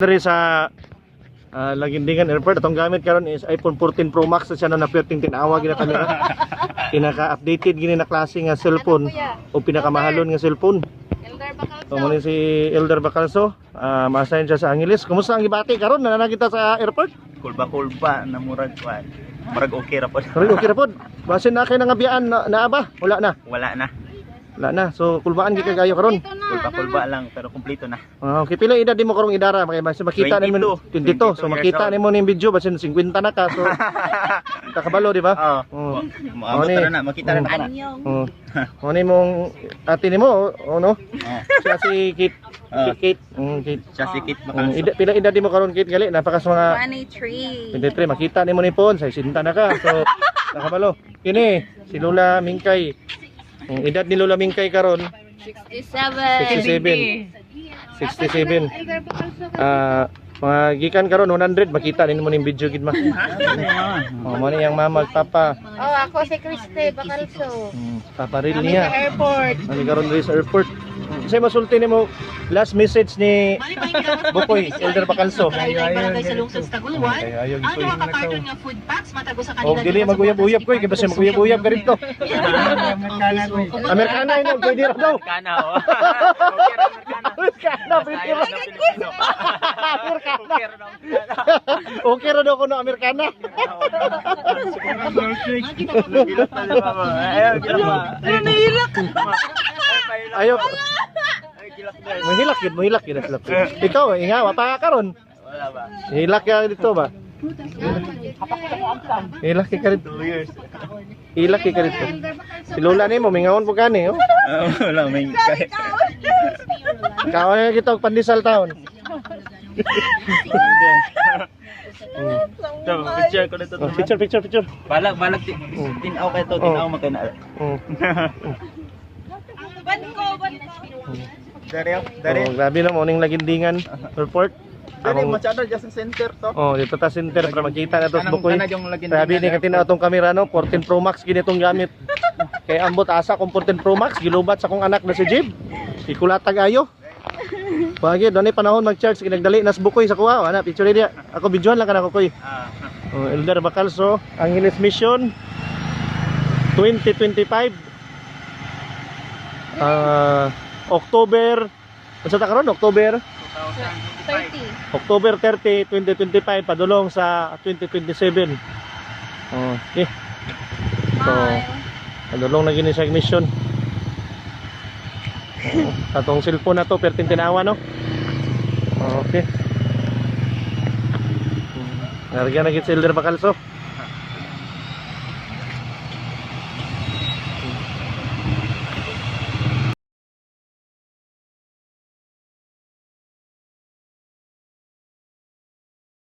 Dari sa Lagindingan Airport, atong gamit karon is iPhone 14 Pro Max na siya na napwerteng tinawa gina kamera. Pinaka-updated gini na klase nga cellphone o pinakamahalon nga cellphone. Elder Bacalso. So muna si Elder Bacalso, ma-assign siya sa Angeles. Kumusta ang gibati karon na nakita sa airport? Kulba na murag kwan. Murag okay ra pod. Okay ra pod. Basin na kay nangabiyaan na ba? Wala na. Wala na. Wala na. So kulbaan gi kagayo karon. Kulba lang pero kumpleto na. Okay, pila edad nimo karong idara makita nimo 22. So makita nimo ning video basin 50 na ka. So kakabalo di ba? Oo. Maabot na makita na na. Oo. Ano mong ate nimo no? Siya si Kit. Kate. Kate. Siya si Kit Bacalso. Pila edad nimo karon Kate gali napakas mga 23. 23 makita nimo ni pon sa 60 na ka. So kakabalo. Kini si Lola Mingkay. Ang edad ni Lola Mingkay karon 67. 67. Mga gikan karon 100 makita nimo ning video gid ma. Mo ni yang mama ug papa. Oh, ako si Christy Bacalso. Paparil Kami niya. sa airport. Ani karon diri sa airport. Kasi masulti nimo last message ni Bukoy Elder Bacalso. Barangay sa lungsod sa Taguluan. Ayaw Ang Bukoy. makapartner nga food packs matagos sa Og kanila. dili maguyab-uyab koy kay basta maguyab-uyab ka dito. Amerikana ino pwede ra daw. Kana oh. Amerikana pwede ra. Okay ra daw kuno Amerikana. Ayo. Mahilak gid sila. Ikaw ingawa pa karon. Wala ba? Hilak ka dito ba? Hilak ka dito. 2 years. Hilak ka dito. Si Lola nimo mingawon po gani oh. Wala may kay. Ikaw na kita og pandesal taon. Picture ko dito. Picture. Balag tinaw kay to, tinaw makina. Dari. Grabe na mo ning Lagindingan Airport. Dari Machado just center to. Dito ta center para makita na to sa Bukoy. Kanang yung Lagindingan Grabe ni katinaw tong kamera no, 14 Pro Max gini tong gamit. Kay ambot asa kung 14 Pro Max gilubat sa akong anak na si Jib. Ikulatag ayo. Bagay doon ay panahon mag-charge kinagdali nas Bukoy sa kuha. Ana picture dia. Ako videohan lang kana ko koy. Elder Bacalso, Angeles Mission 2025. October unsa ta karon? October 30. October 30, 2025 padulong sa 2027. Okay. So, padulong na gini sa mission. Atong cellphone na to pertin tinawa no. Okay. Narigyan na gid si Elder Bacalso.